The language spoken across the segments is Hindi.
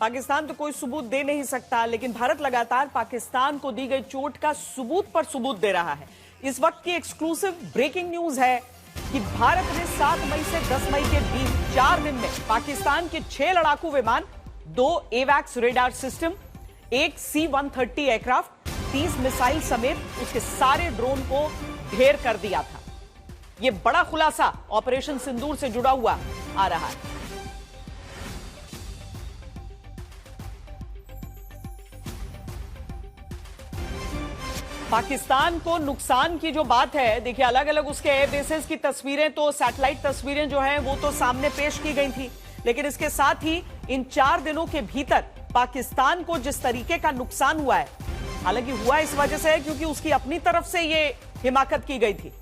पाकिस्तान तो कोई सबूत दे नहीं सकता, लेकिन भारत लगातार पाकिस्तान को दी गई चोट का सबूत पर सबूत दे रहा है। इस वक्त की एक्सक्लूसिव ब्रेकिंग न्यूज है कि भारत ने 7 मई से 10 मई के बीच 4 दिन में पाकिस्तान के 6 लड़ाकू विमान, 2 एवैक्स radar system, 1 C-130 aircraft, 30 missile समेत उसके सारे ड्रोन को ढेर कर दिया था। यह बड़ा खुलासा ऑपरेशन सिंदूर से जुड़ा हुआ आ रहा है। पाकिस्तान को नुकसान की जो बात है, देखिए अलग अलग उसके एयर बेसेस की तस्वीरें, तो सैटेलाइट तस्वीरें जो हैं वो तो सामने पेश की गई थी, लेकिन इसके साथ ही इन 4 दिनों के भीतर पाकिस्तान को जिस तरीके का नुकसान हुआ है, हालांकि हुआ इस वजह से है क्योंकि उसकी अपनी तरफ से ये हिमाकत की गई थी।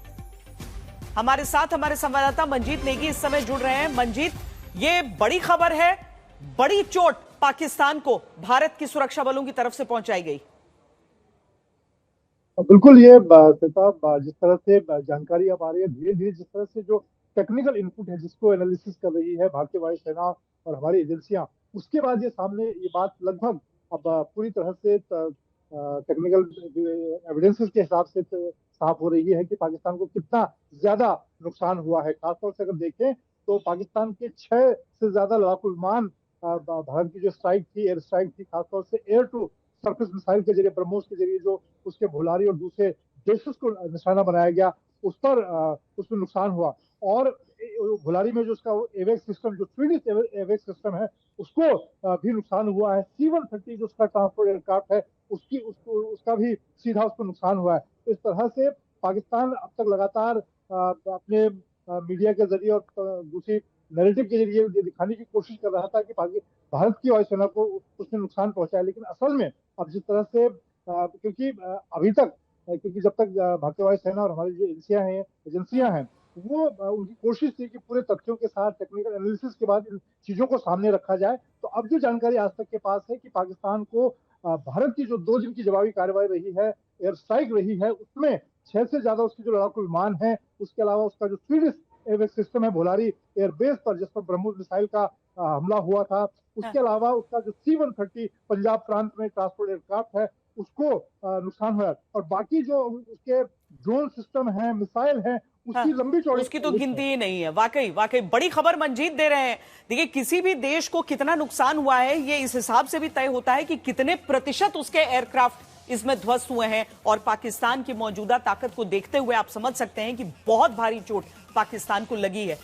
हमारे साथ हमारे संवाददाता मंजीत नेगी इस समय जुड़ रहे हैं। मंजीत, ये बड़ी खबर है, बड़ी चोट पाकिस्तान को भारत की सुरक्षा बलों की तरफ से पहुंचाई गई। बिल्कुल, ये श्वेता, जिस तरह से जानकारी अब आ रही है धीरे धीरे, जिस तरह से जो टेक्निकल इनपुट है जिसको एनालिसिस कर रही है भारतीय वायुसेना और हमारी एजेंसियां, उसके बाद ये सामने ये बात लगभग अब पूरी तरह से टेक्निकल एविडेंसेस के हिसाब से साफ हो रही है कि पाकिस्तान को कितना ज्यादा नुकसान हुआ है। खासतौर से अगर देखें तो पाकिस्तान के 6 से ज्यादा लड़ाकू विमान, भारत की जो स्ट्राइक थी, एयर स्ट्राइक थी, खासतौर से एयर टू सरफेस मिसाइल के जरिए, ब्रह्मोस के जरिए जो उसके भुलारी और दूसरे बेसिस को निशाना बनाया गया, उस पर उसमें नुकसान हुआ। और भुलारी में जो उसका एवेक्स सिस्टम, जो स्वीडिश एवेक्स सिस्टम है, उसको भी नुकसान हुआ है। C-130 जो उसका ट्रांसपोर्ट एयरक्राफ्ट है, उसका भी सीधा उसको नुकसान हुआ है। तो इस तरह से पाकिस्तान अब तक लगातार अपने मीडिया के जरिए और दूसरी नैरेटिव के जरिए ये दिखाने की कोशिश कर रहा था कि भारत की वायुसेना को उसने नुकसान पहुंचाया, लेकिन असल में अब जिस तरह से क्योंकि अभी तक, क्योंकि जब तक भारतीय वायुसेना और हमारी जो एजेंसियां हैं, वो उनकी कोशिश थी कि पूरे तथ्यों के साथ टेक्निकल एनालिसिस के बाद इन चीजों को सामने रखा जाए। तो अब जो जानकारी आज तक के पास है कि पाकिस्तान को भारत की जो 2 दिन की जवाबी कार्रवाई रही है, एयर स्ट्राइक रही है, उसमें 6 से ज्यादा उसके जो लड़ाकू विमान है, उसके अलावा उसका जो स्वीडिश एवेक्स सिस्टम है भोलारी एयरबेस पर, जिस पर ब्रह्मोस मिसाइल का हमला हुआ था, उसके अलावा उसका जो C-130 पंजाब प्रांत में ट्रांसपोर्ट एयरक्राफ्ट है, उसको नुकसान हुआ। और बाकी जो उसके ड्रोन सिस्टम है, मिसाइल है, उसकी लंबी चौड़ी उसकी तो गिनती ही नहीं है। वाकई वाकई बड़ी खबर मंजीत दे रहे हैं। देखिए, किसी भी देश को कितना नुकसान हुआ है ये इस हिसाब से भी तय होता है कि कितने प्रतिशत उसके एयरक्राफ्ट इसमें ध्वस्त हुए हैं, और पाकिस्तान की मौजूदा ताकत को देखते हुए आप समझ सकते हैं कि बहुत भारी चोट पाकिस्तान को लगी है।